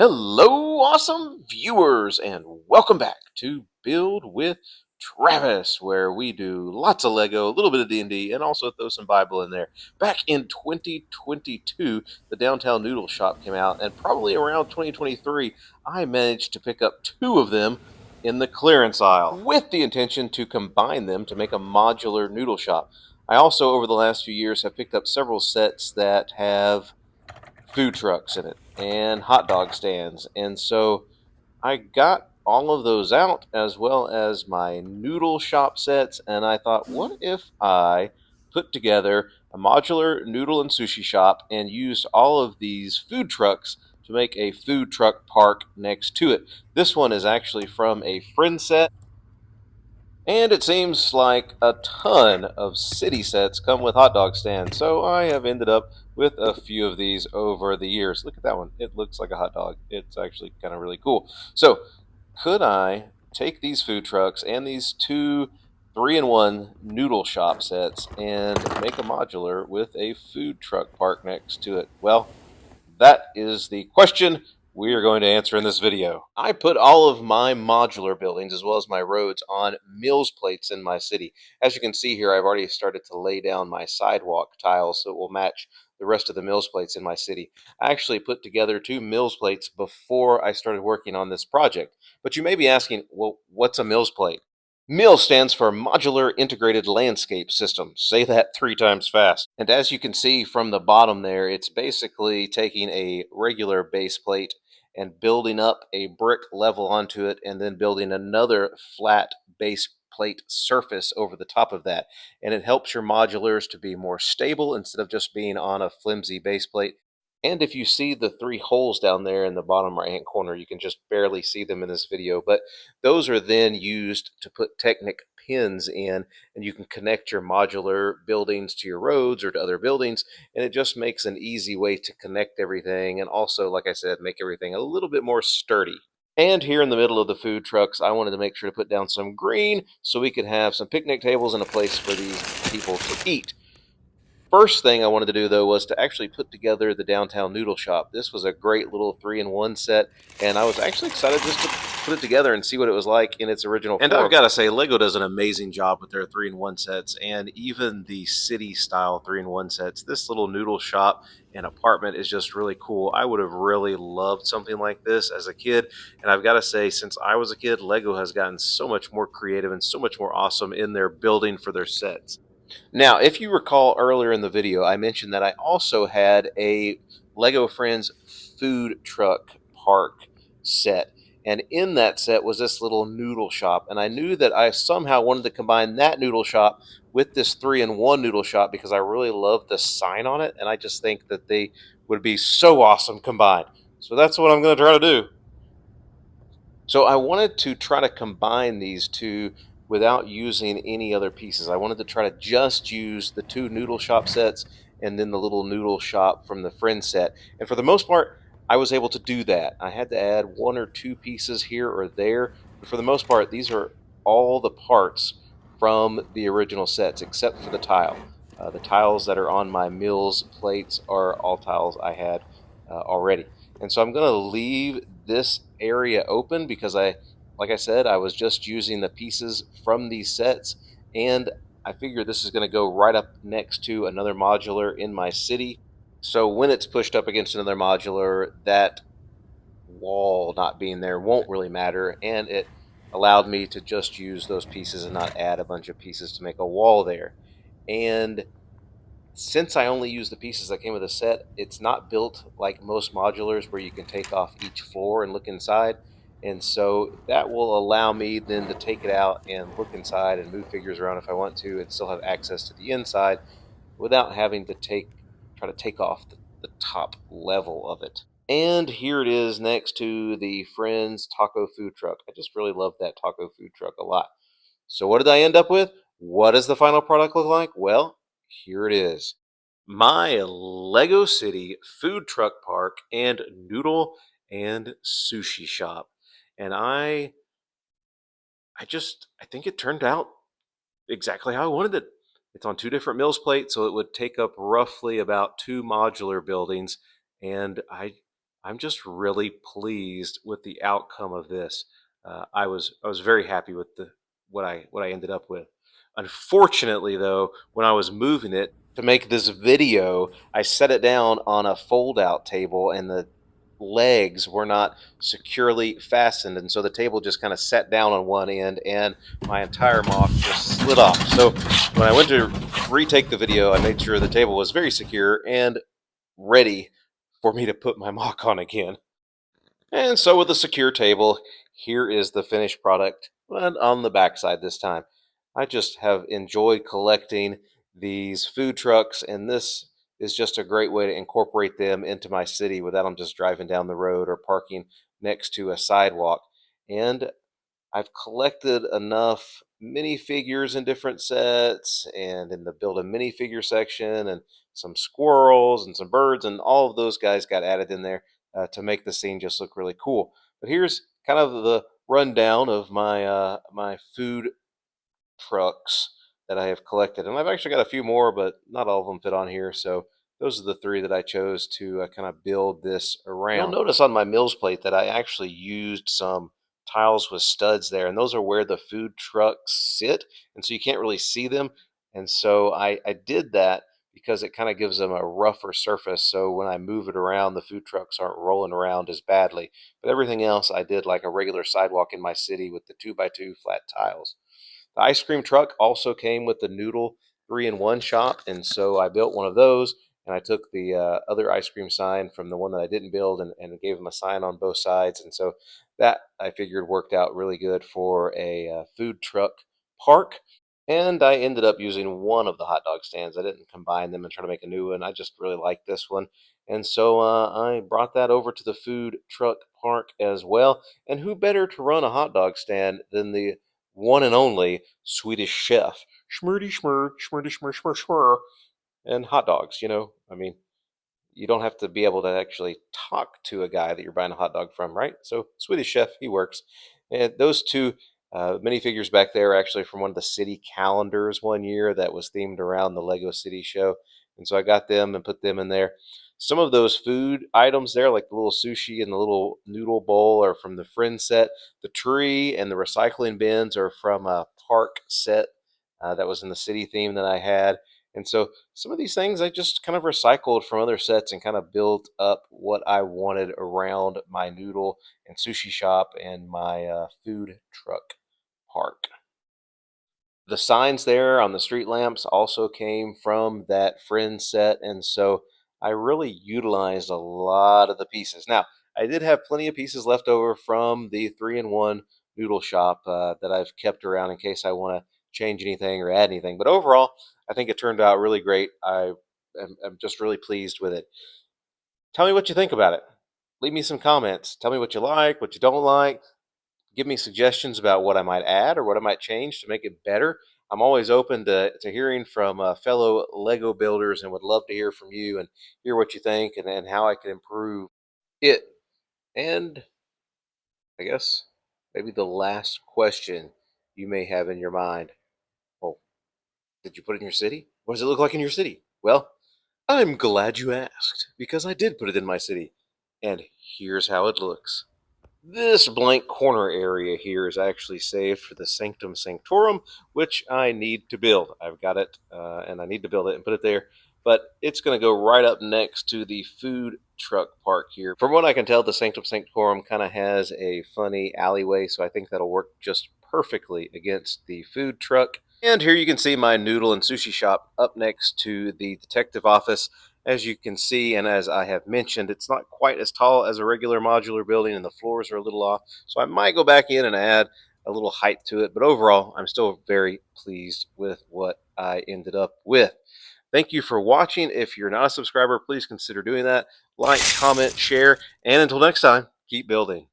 Hello, awesome viewers, and welcome back to Build with Travis, where we do lots of Lego, a little bit of D&D, and also throw some Bible in there. Back in 2022, the Downtown Noodle Shop came out, and probably around 2023, I managed to pick up two of them in the clearance aisle, with the intention to combine them to make a modular noodle shop. I also, over the last few years, have picked up several sets that have food trucks in it and hot dog stands. And so I got all of those out as well as my noodle shop sets. And I thought, what if I put together a modular noodle and sushi shop and used all of these food trucks to make a food truck park next to it? This one is actually from a friend set. And it seems like a ton of city sets come with hot dog stands, so I have ended up with a few of these over the years. Look at that one. It looks like a hot dog. It's actually kind of really cool. So, could I take these food trucks and these two 3-in-1 noodle shop sets and make a modular with a food truck park next to it? Well, that is the question we are going to answer in this video. I put all of my modular buildings as well as my roads on Mills plates in my city. As you can see here, I've already started to lay down my sidewalk tiles so it will match the rest of the Mills plates in my city. I actually put together two Mills plates before I started working on this project. But you may be asking, well, what's a Mills plate? MIL stands for Modular Integrated Landscape System. Say that 3 times fast. And as you can see from the bottom there, it's basically taking a regular base plate and building up a brick level onto it and then building another flat base plate surface over the top of that. And it helps your modulars to be more stable instead of just being on a flimsy base plate. And if you see the 3 holes down there in the bottom right hand corner, you can just barely see them in this video, but those are then used to put Technic pins in, and you can connect your modular buildings to your roads or to other buildings, and it just makes an easy way to connect everything, and also, like I said, make everything a little bit more sturdy. And here in the middle of the food trucks, I wanted to make sure to put down some green so we could have some picnic tables and a place for these people to eat. First thing I wanted to do, though, was to actually put together the Downtown Noodle Shop. This was a great little 3-in-1 set, and I was actually excited just to put it together and see what it was like in its original form. And I've got to say, Lego does an amazing job with their 3-in-1 sets, and even the city-style 3-in-1 sets. This little noodle shop and apartment is just really cool. I would have really loved something like this as a kid, and I've got to say, since I was a kid, Lego has gotten so much more creative and so much more awesome in their building for their sets. Now, if you recall earlier in the video, I mentioned that I also had a Lego Friends food truck park set. And in that set was this little noodle shop. And I knew that I somehow wanted to combine that noodle shop with this 3-in-1 noodle shop because I really love the sign on it. And I just think that they would be so awesome combined. So that's what I'm going to try to do. So I wanted to try to combine these two without using any other pieces. I wanted to try to just use the two noodle shop sets and then the little noodle shop from the friend set. And for the most part, I was able to do that. I had to add 1 or 2 pieces here or there, but for the most part, these are all the parts from the original sets except for the tile. The tiles that are on my Mills plates are all tiles I had already. And so I'm going to leave this area open because like I said, I was just using the pieces from these sets, and I figure this is going to go right up next to another modular in my city. So when it's pushed up against another modular, that wall not being there won't really matter, and it allowed me to just use those pieces and not add a bunch of pieces to make a wall there. And since I only use the pieces that came with the set, it's not built like most modulars where you can take off each floor and look inside. And so that will allow me then to take it out and look inside and move figures around if I want to and still have access to the inside without having to try to take off the top level of it. And here it is next to the Friends Taco Food Truck. I just really love that taco food truck a lot. So what did I end up with? What does the final product look like? Well, here it is. My Lego City food truck park and noodle and sushi shop. And I think it turned out exactly how I wanted it. It's on 2 different Mills plates, so it would take up roughly about 2 modular buildings. And I'm just really pleased with the outcome of this. I was very happy with the what I ended up with. Unfortunately, though, when I was moving it to make this video, I set it down on a fold-out table, and the legs were not securely fastened, and so the table just kind of sat down on one end, and my entire mock just slid off. So when I went to retake the video, I made sure the table was very secure and ready for me to put my mock on again. And so with a secure table, here is the finished product, but on the backside this time. I just have enjoyed collecting these food trucks, and this is just a great way to incorporate them into my city without them just driving down the road or parking next to a sidewalk. And I've collected enough minifigures in different sets and in the build a minifigure section, and some squirrels and some birds, and all of those guys got added in there to make the scene just look really cool. But here's kind of the rundown of my food trucks that I have collected. And I've actually got a few more, but not all of them fit on here. So those are the three that I chose to kind of build this around. You'll notice on my Mills plate that I actually used some tiles with studs there, and those are where the food trucks sit. And so you can't really see them. And so I did that because it kind of gives them a rougher surface. So when I move it around, the food trucks aren't rolling around as badly. But everything else I did like a regular sidewalk in my city with the 2x2 flat tiles. The ice cream truck also came with the Noodle 3-in-1 shop, and so I built one of those. And I took the other ice cream sign from the one that I didn't build, and gave them a sign on both sides. And so that I figured worked out really good for a food truck park. And I ended up using one of the hot dog stands. I didn't combine them and try to make a new one. I just really liked this one. And so I brought that over to the food truck park as well. And who better to run a hot dog stand than the one and only Swedish chef? Schmurdy schmur, schmurdy schmur, schmur, schmur. And hot dogs, I mean, you don't have to be able to actually talk to a guy that you're buying a hot dog from, right? So Swedish Chef, he works. And those two minifigures back there are actually from one of the city calendars one year that was themed around the Lego City show. And so I got them and put them in there. Some of those food items there, like the little sushi and the little noodle bowl, are from the Friends set. The tree and the recycling bins are from a park set that was in the city theme that I had. And so some of these things I just kind of recycled from other sets and kind of built up what I wanted around my noodle and sushi shop and my food truck park. The signs there on the street lamps also came from that Friends set, and so I really utilized a lot of the pieces. Now, I did have plenty of pieces left over from the 3-in-1 noodle shop that I've kept around in case I want to change anything or add anything. But overall, I think it turned out really great. I'm just really pleased with it. Tell me what you think about it. Leave me some comments. Tell me what you like, what you don't like. Give me suggestions about what I might add or what I might change to make it better. I'm always open to hearing from fellow Lego builders, and would love to hear from you and hear what you think, and how I can improve it. And I guess maybe the last question you may have in your mind. Oh, did you put it in your city? What does it look like in your city? Well, I'm glad you asked, because I did put it in my city. And here's how it looks. This blank corner area here is actually saved for the Sanctum Sanctorum, which I need to build. I've got it, and I need to build it and put it there. But it's going to go right up next to the food truck park here. From what I can tell, the Sanctum Sanctorum kind of has a funny alleyway, so I think that'll work just perfectly against the food truck. And here you can see my noodle and sushi shop up next to the detective office. As you can see, and as I have mentioned, it's not quite as tall as a regular modular building, and the floors are a little off. So I might go back in and add a little height to it. But overall, I'm still very pleased with what I ended up with. Thank you for watching. If you're not a subscriber, please consider doing that. Like, comment, share, and until next time, keep building.